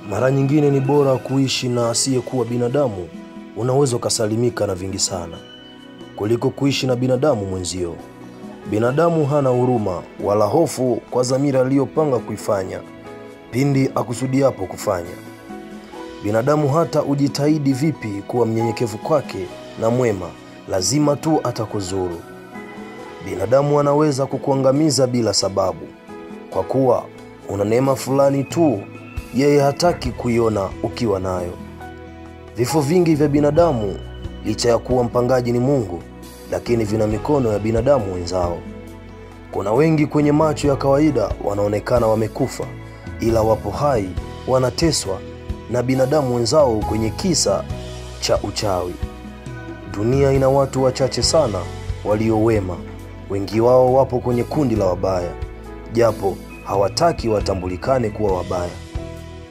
Mara nyingine ni bora kuishi na asiyekuwa binadamu, unaweza kusalimika na vingi sana, kuliko kuishi na binadamu mwenzio. Binadamu hana huruma wala hofu kwa dhamira aliyopanga kuifanya pindi akusudiapo kufanya. Binadamu hata ujitahidi vipi kuwa mnyenyekevu kwake na mwema, lazima tu atakuzuru. Binadamu anaweza kukuangamiza bila sababu, kwa kuwa una neema fulani tu yeye hataki kuiona ukiwa nayo. Vifo vingi vya binadamu, licha ya kuwa mpangaji ni Mungu, lakini vina mikono ya binadamu wenzao. Kuna wengi kwenye macho ya kawaida wanaonekana wamekufa, ila wapo hai, wanateswa na binadamu wenzao kwenye kisa cha uchawi. Dunia ina watu wachache sana walio wema, wengi wao wapo kwenye kundi la wabaya, japo hawataki watambulikane kuwa wabaya.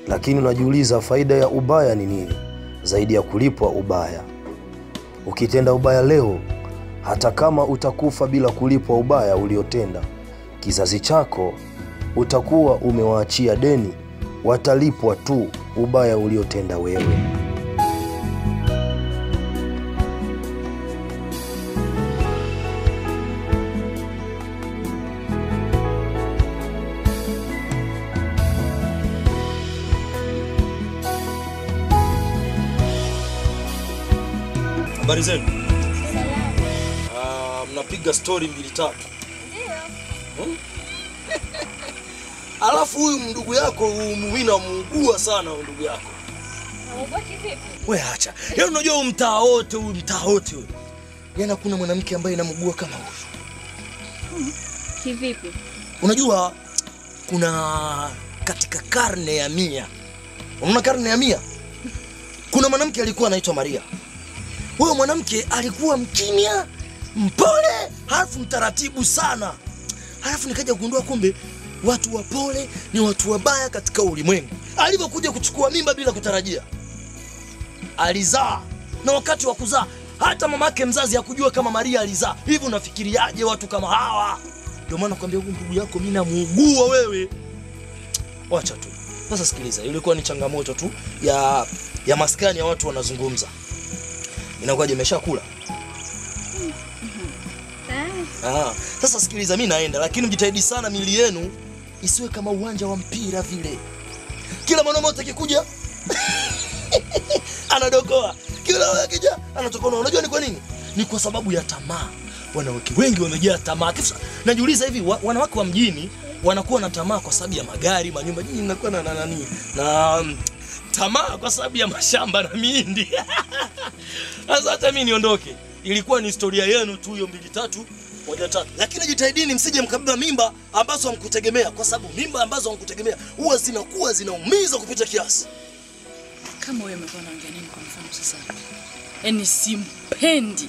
Lakini unajiuliza faida ya ubaya ni nini zaidi ya kulipwa ubaya? Ukitenda ubaya leo, hata kama utakufa bila kulipwa ubaya uliotenda, kizazi chako utakuwa umewaachia deni, watalipwa tu ubaya uliotenda wewe. Habari zenu? Mnapiga story 2-3. Ndio. Alafu huyu ndugu yako Muwina muugua sana ndugu yako. Muugua kivipi? Wewe acha. Yaani unajua huyu mtaa wote huyu. Yaani kuna mwanamke ambaye anamugua kama huyu. Kivipi? Unajua kuna katika karne ya 100. Unaona karne ya 100? Kuna mwanamke alikuwa anaitwa Maria. Huyo mwanamke alikuwa mkimya, mpole, halafu mtaratibu sana. Halafu nikaja kugundua kumbe watu wapole ni watu wabaya katika ulimwengu. Alipokuja kuchukua mimba bila kutarajia, alizaa. Na wakati wa kuzaa hata mamake mzazi hakujua kama Maria alizaa. Hivi unafikiriaje watu kama hawa? Ndio maana nakwambia huyu ndugu yako mimi namuugua wewe. Acha tu. Sasa sikiliza, ilikuwa ni changamoto tu ya maskani ya watu wanazungumza. Inakuwaje umeshakula? Sasa sikiliza, mimi naenda, lakini mjitahidi sana mili yenu isiwe kama uwanja wa mpira vile. Kila mwanaume atakikuja anadokoa, kila akija anatokona. Unajua ni kwa nini? Ni kwa sababu ya tamaa. Wanawake wengi wamejaa tamaa. Najiuliza hivi wanawake wa mjini wanakuwa na tamaa kwa sababu ya magari, manyumba. Nyinyi mnakuwa na nani? Na tamaa kwa sababu ya mashamba na mihindi. Sasa hata mimi niondoke. Ilikuwa ni historia yenu tu hiyo 2-3, 1-3. Lakini jitahidini msije mkabeba mimba ambazo hamkutegemea, kwa sababu mimba ambazo hamkutegemea huwa zinakuwa zinaumiza kupita kiasi. Kama wewe umekuwa unaongea nini kwa mfano sasa? Yaani simpendi.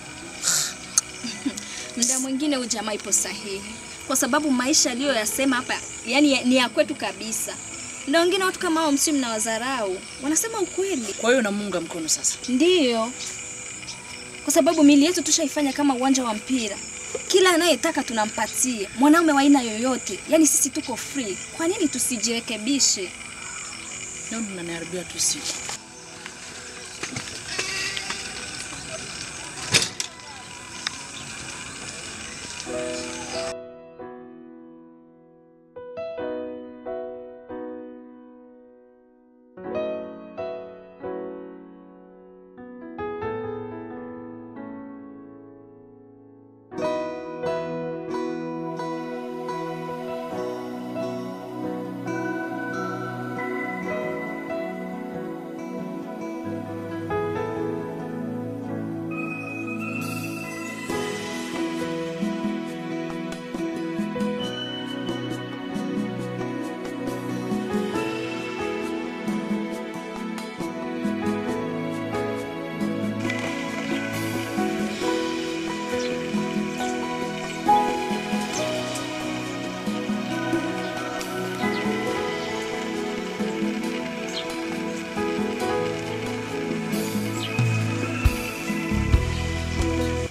Muda mwingine ujamaa ipo sahihi, kwa sababu maisha aliyoyasema hapa yani ni ya kwetu kabisa. Ndio wengine watu kama hao msimu na wadharau, wanasema ukweli. Kwa hiyo namuunga mkono sasa. Ndio. Kwa sababu mili yetu tushaifanya kama uwanja wa mpira. Kila anayetaka tunampatia. Mwanaume wa aina yoyote. Yaani sisi tuko free. Kwa nini tusijirekebishe? Ndio tunaniharibia tu siku.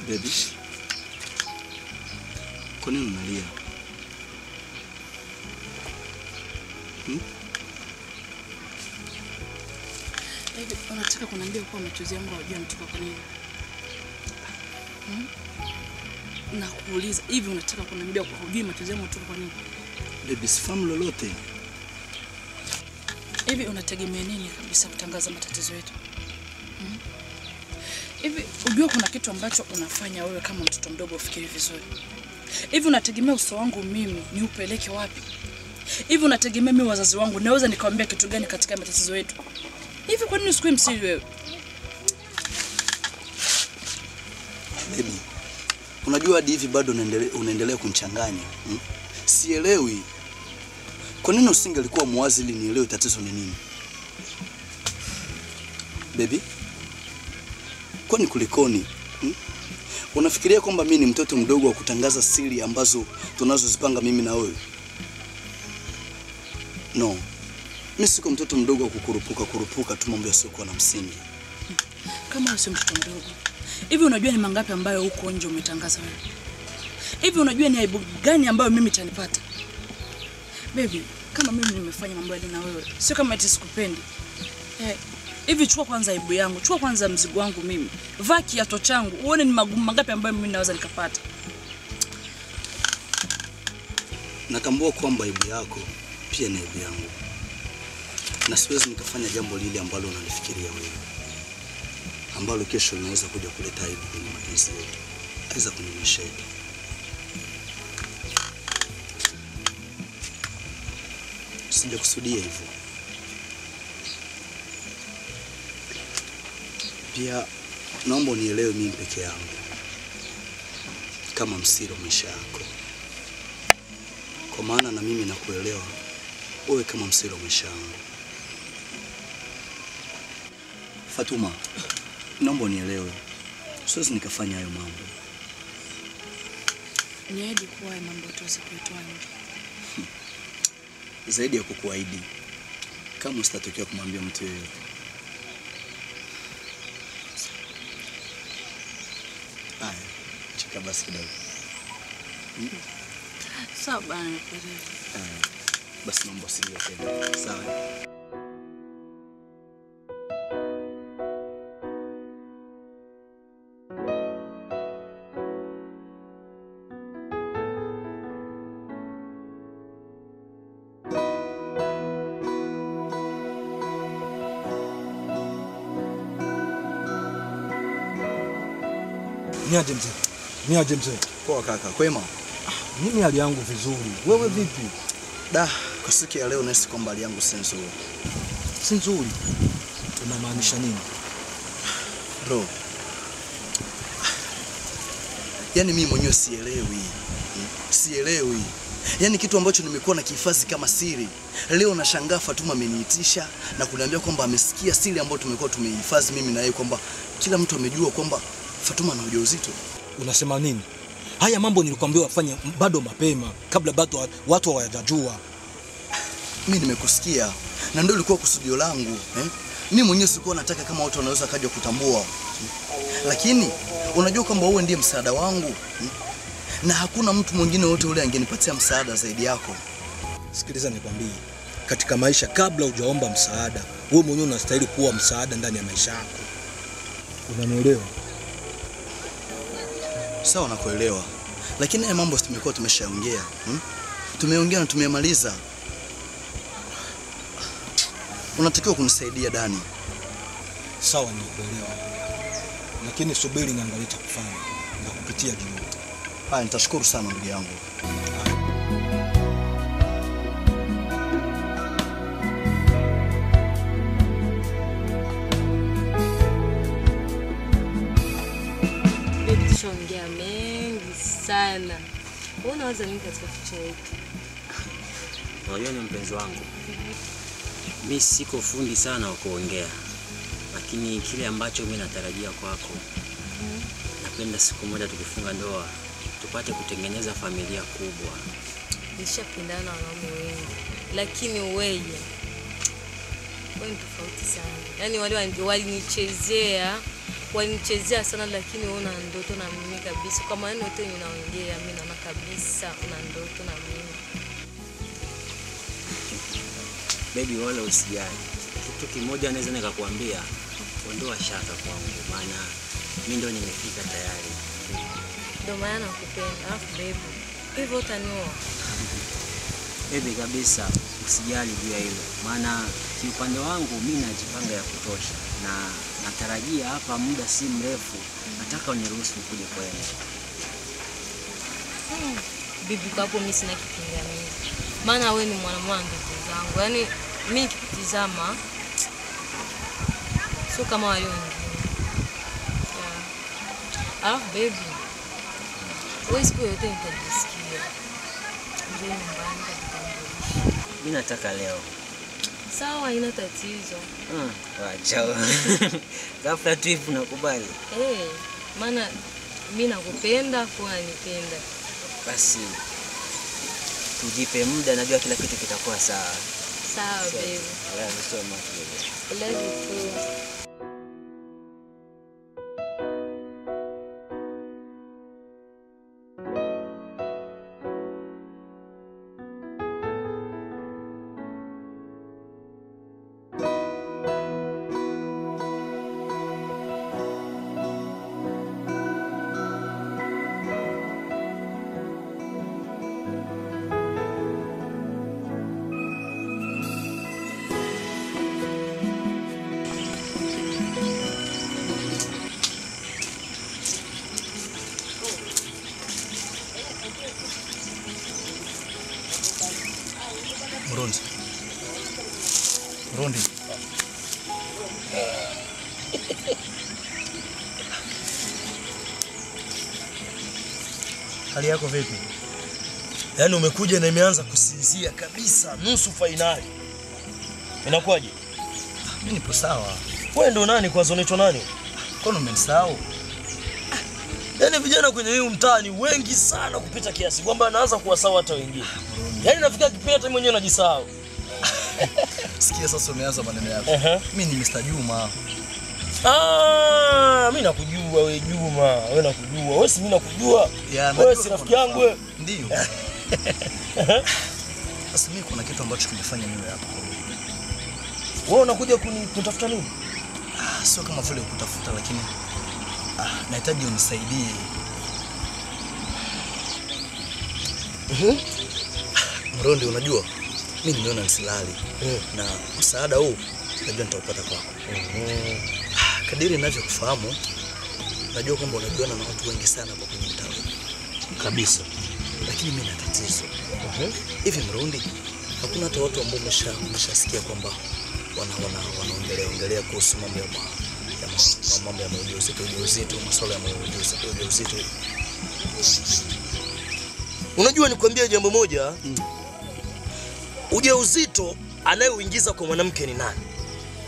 Baby, kwa nini unalia? kuniambia kwa machozi yangu hajui yanatoka kwa nini? Na kuuliza hivi unataka kuniambia kwa hujui machozi yangu yanatoka kwa nini? Baby, sifahamu lolote. Hivi unategemea nini kabisa kutangaza matatizo yetu? Hivi unajua kuna kitu ambacho unafanya wewe kama mtoto mdogo ufikiri vizuri? Hivi unategemea uso wangu mimi ni upeleke wapi? Hivi unategemea mimi wazazi wangu naweza nikamwambia kitu gani katika matatizo yetu? Hivi kwa nini usikue msiri wewe? Baby, unajua hadi hivi bado unaendelea kunichanganya. Sielewi. Kwa nini usingelikuwa muwazi ili nielewe tatizo ni nini? Baby, kwani kulikoni? Unafikiria kwamba mimi ni mtoto mdogo wa kutangaza siri ambazo tunazozipanga mimi na wewe? No. Mimi siko mtoto mdogo wa kukurupuka tu mambo yasiyokuwa na msingi. Kama wewe si mtoto mdogo. Hivi unajua ni mangapi ambayo huko nje umetangaza wewe? Hivi unajua ni aibu gani ambayo mimi itanipata? Baby, kama mimi nimefanya mambo yale na wewe, sio kama eti sikupendi. Hivi chukua kwanza aibu yangu, chukua kwanza mzigo wangu mimi. Vaa kiato changu, uone ni magumu mangapi ambayo mimi naweza nikapata. Natambua kwamba aibu yako pia ni aibu yangu. Na siwezi nikafanya jambo lile ambalo unalifikiria wewe. Ambalo kesho linaweza kuja kuleta aibu kwenye mapenzi yetu. Aidha kwenye maisha yetu. Sijakusudia hivyo. Pia naomba unielewe mimi peke yangu kama msiri wa maisha yako. Kwa maana na mimi nakuelewa wewe kama msiri wa maisha yangu. Fatuma, naomba unielewe. Siwezi nikafanya hayo mambo. Niahidi kuwa mambo tuweze kuitoa nje. Zaidi ya kukuahidi, kama usitatokea kumwambia mtu yeyote. Haya, cheka basi kidogo. Sawa bana, basi mambo usilie tena. Sawa. Niaje mzee? Poa kaka, kwema? Mimi hali yangu vizuri. Wewe vipi? Kwa siku ya leo nahisi kwamba hali yangu si nzuri. Si nzuri? Unamaanisha nini? Bro. Yaani mimi mwenyewe sielewi. Yaani kitu ambacho nimekuwa na kihifadhi kama siri. Leo nashangaa Fatuma ameniitisha na kuniambia kwamba amesikia siri ambayo tumekuwa tumehifadhi mimi na yeye, kwamba kila mtu amejua kwamba Fatuma ana ujauzito. Unasema nini? Haya mambo nilikwambia wafanye bado mapema, kabla bado watu hawajajua. Mimi nimekusikia na ndio ilikuwa kusudio langu, Mimi mwenyewe sikuwa nataka kama watu wanaweza kaja kutambua. Lakini unajua kwamba wewe ndiye msaada wangu, na hakuna mtu mwingine wote ule angenipatia msaada zaidi yako. Sikiliza nikwambie, katika maisha kabla hujaomba msaada, wewe mwenyewe unastahili kuwa msaada ndani ya maisha yako. Unanielewa? Sawa, nakuelewa. Lakini haya mambo tumekuwa tumeshaongea. Tumeongea na tumemaliza. Unatakiwa kunisaidia Dani. Sawa, nikuelewa. Lakini subiri niangalie cha kufanya na kupitia juu. Haya, nitashukuru sana ndugu yangu. Tunaongea mengi sana. Unawaza nini katika future yetu? Unajua ni mpenzi wangu. Mimi siko fundi sana wa kuongea. Lakini kile ambacho mimi natarajia kwako, napenda siku moja tukifunga ndoa tupate kutengeneza familia kubwa. Nishapendana na wanaume wengi, lakini wewe ni tofauti sana. Yaani wale walinichezea sana, lakini una ndoto na mimi kabisa. Kwa maana yote ninaongea, mimi naona kabisa una ndoto na mimi. Baby, wala usijali. Kitu kimoja naweza nikakwambia, ondoa shaka kwangu, maana mimi ndio nimefika tayari. Ndio maana nakupenda. Alafu baby, hivyo utanioa? Baby kabisa, usijali juu ya hilo. Maana kiupande wangu mimi najipanga ya kutosha na natarajia hapa muda si mrefu nataka uniruhusu kuja kwenu. Bibi, kwa hapo mimi sina kipingamizi. Maana wewe ni mwanamwana ndugu zangu. Yaani mimi nikitizama sio kama wale wengine. Alafu baby, wewe siku yote nitajisikia. Ndio nyumbani nitakutambulisha. Mimi nataka leo. Sawa, haina tatizo. Wacha. Ghafla tu hivi unakubali? Maana mimi nakupenda kwa nipenda. Basi tujipe muda, najua kila kitu kitakuwa sawa. Sawa baby. I love you so much baby. I love you too. Rondi. Hali yako vipi? Yaani umekuja na imeanza kusinzia kabisa, nusu fainali. Inakuwaje? Mimi nipo sawa. Wewe ndo nani kwanza, unaitwa nani? Kono umemsahau? Yaani vijana kwenye hii mtaani wengi sana kupita kiasi kwamba anaanza kuwasahau hata wengine. Yaani nafikia kipindi hata mwenyewe najisahau. Sikia sasa umeanza maneno yako. Mimi ni Mr. Juma. Mimi nakujua wewe Juma, wewe nakujua. Wewe si mimi nakujua. Wewe si rafiki yangu wewe. Ndio. Sasa mimi kuna kitu ambacho kimefanya niwe hapa. Wewe unakuja kunitafuta nini? Sio kama vile kutafuta, lakini nahitaji unisaidie. Mrondi, unajua mimi nimeona nisilali na msaada huu najua nitaupata kwako. Kadiri ninavyokufahamu, najua kwamba unajuana na watu wengi sana hapa kwenye mtaa kabisa, lakini mimi na tatizo. Hivi Mrondi, hakuna hata watu ambao umeshasikia kwamba wanaongelea kuhusu mambo ya ujauzito, masuala ya ujauzito. Unajua nikwambia jambo moja, ujauzito anayeuingiza kwa mwanamke ni nani?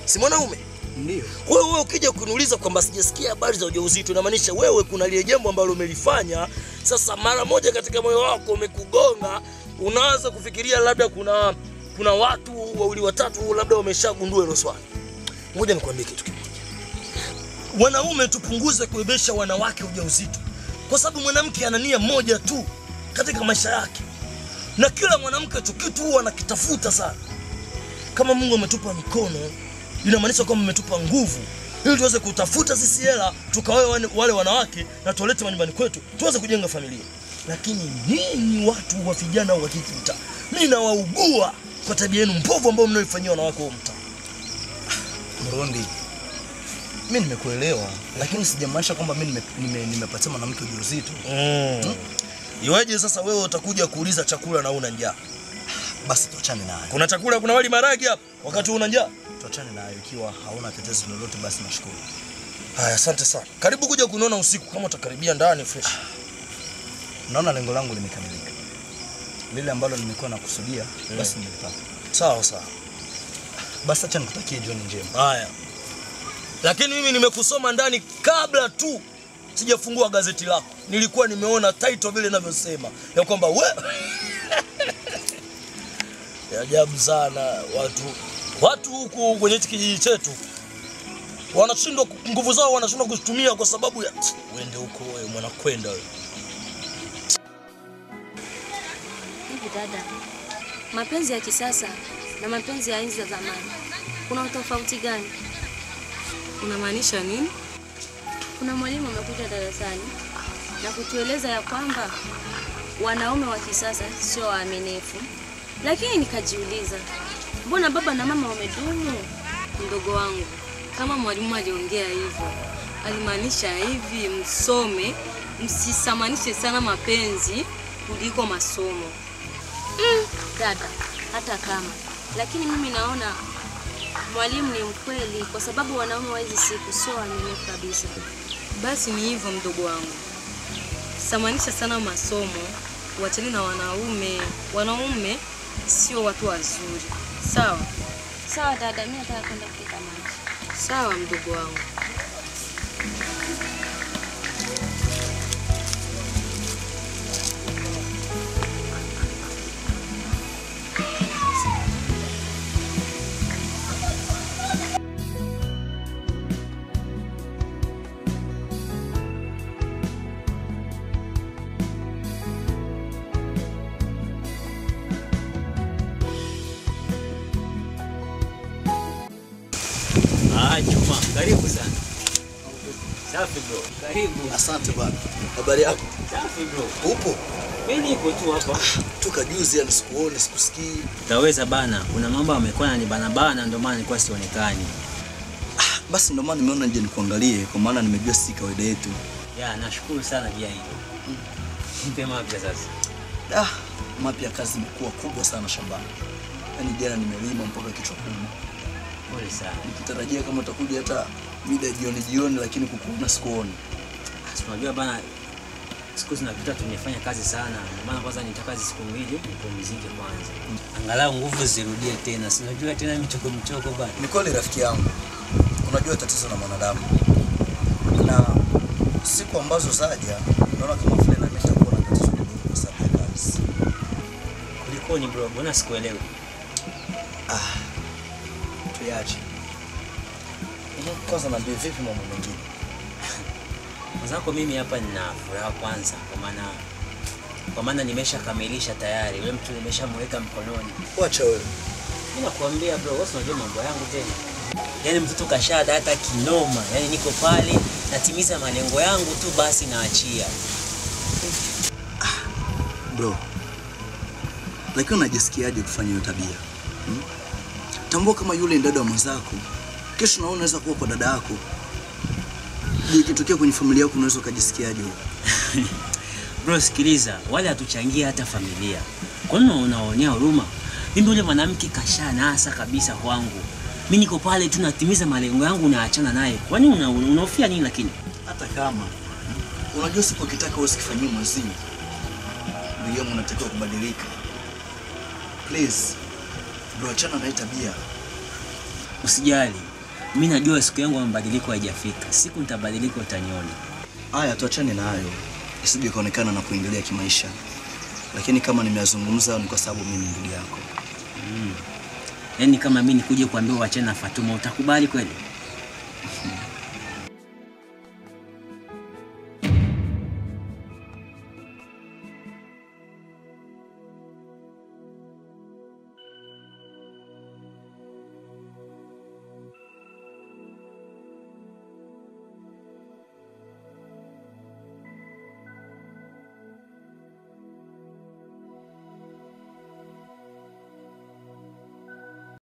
Si mwanaume? Ndio. Wewe ukija kuniuliza kwamba sijasikia habari za ujauzito, inamaanisha wewe kuna lile jambo ambalo umelifanya, sasa mara moja katika moyo wako umekugonga, unaanza kufikiria labda kuna watu wawili watatu labda wameshagundua hilo swali. Ngoja nikwambie kitu kimoja. Wanaume tupunguze kuebesha wanawake ujauzito, kwa sababu mwanamke ana nia moja tu katika maisha yake, na kila mwanamke kitu huwa anakitafuta sana. Kama Mungu ametupa mikono, inamaanisha kwamba ametupa nguvu ili tuweze kutafuta sisi hela, tukaoe wale wanawake na tuwalete nyumbani kwetu, tuweze kujenga familia. Lakini ninyi watu wa vijana wa kikita, mimi nawaugua kwa tabia yenu mbovu ambayo mnaifanyia wanawake wa mtaa. Mrondi, mimi nimekuelewa, lakini sijamaanisha kwamba mimi nimepatia mwanamke ujauzito. Iweje sasa wewe utakuja kuuliza chakula na una njaa? Basi tuachane nayo. Kuna chakula, kuna wali maragi hapa wakati una njaa? Tuachane nayo, ikiwa hauna tatizo lolote basi nashukuru. Haya, asante sana. Karibu kuja kuniona usiku kama utakaribia ndani fresh. Naona lengo langu limekamilika. Lile ambalo nimekuwa nakusudia basi nimelipata. Sawa sawa. Basi acha nikutakie jioni njema. Haya. Lakini mimi nimekusoma ndani kabla tu sijafungua gazeti lako. Nilikuwa nimeona title vile ninavyosema ya kwamba ya ajabu sana watu huku kwenye kijiji chetu wanashindwa, nguvu zao wanashindwa kuzitumia kwa sababu ya wende huko wewe mwanakwenda wewe. Hivi dada, mapenzi ya kisasa na mapenzi ya enzi za zamani kuna utofauti gani? Unamaanisha nini? Kuna mwalimu amekuja darasani na kutueleza ya kwamba wanaume wa kisasa sio waaminifu. Lakini nikajiuliza, mbona baba na mama wamedumu? Mdogo wangu, kama mwalimu aliongea hivyo, alimaanisha hivi: msome, msisamanishe sana mapenzi kuliko masomo. Dada, hata kama, lakini mimi naona mwalimu ni mkweli, kwa sababu wanaume wa hizi siku sio waaminifu kabisa. Basi ni hivyo mdogo wangu, samanisha sana masomo, uachane na wanaume. Wanaume sio watu wazuri. Sawa? Sawa dada, mimi nataka kwenda kupika maji. Sawa mdogo wangu. Juma, karibu sana. Safi bro. Karibu. Asante bwana. Habari yako? Safi bro. Upo? Mimi niko tu hapa. Toka juzi yani sikuone, sikusikii. Taweza bana, kuna mambo yamekuwa yananibana ndio maana nilikuwa sionekani. Basi ndio maana nimeona nje nikuangalie kwa maana nimejua si kawaida yetu. Ya, nashukuru sana pia hilo. Mpe mapya sasa. Mapya, kazi imekuwa kubwa sana shambani. Yaani jana nimelima mpaka kichwa kubwa. Pole sana. Nikitarajia kama utakuja hata mida jioni, lakini kukuona sikuoni. Unajua bana, siku zinapita tumefanya kazi sana. Ndio maana kwanza nitaka kazi siku mbili nipumzike kwanza. Angalau nguvu zirudie tena. Si unajua tena michoko bana. Ni kweli rafiki yangu. Unajua tatizo la mwanadamu. Na siku ambazo zaja naona kama vile na mimi nitakuwa na tatizo kidogo kwa sababu ya kazi. Kulikoni bro? Mbona sikuelewi? Tuache. Kwanza naambia vipi mambo mengine? Mwanzo mimi hapa nina furaha kwanza kwa maana nimeshakamilisha tayari. Yule mtu nimeshamweka mkononi. Wacha wewe. Mimi nakwambia bro, wewe unajua mambo yangu tena. Yaani mtoto kashada hata kinoma. Yaani niko pale natimiza malengo yangu tu basi naachia. Bro. Lakini unajisikiaje kufanya hiyo tabia? Tambua kama yule ni dada wa mwenzako. Kesho naona unaweza kuwa kwa dada yako. Ikitokea kwenye familia yako unaweza kujisikiaje wewe? Bro, sikiliza, wale hatuchangia hata familia. Kwa nini unaonea huruma? Mimi yule mwanamke kashanasa kabisa kwangu. Mimi niko pale tu natimiza malengo yangu na achana naye. Kwani unahofia nini lakini? Hata kama unajua sipo kitaka wewe usikifanyie mwenzio. Ndio unatakiwa kubadilika. Please. Bro, achana na tabia. Usijali. Mimi najua siku yangu ya mabadiliko haijafika. Siku nitabadilika utaniona. Haya, tuachane na hayo. Isije kaonekana na kuendelea kimaisha. Lakini kama nimeyazungumza ni kwa sababu mimi ni ndugu yako. Yaani kama mimi nikuje kuambia uachane na Fatuma utakubali kweli?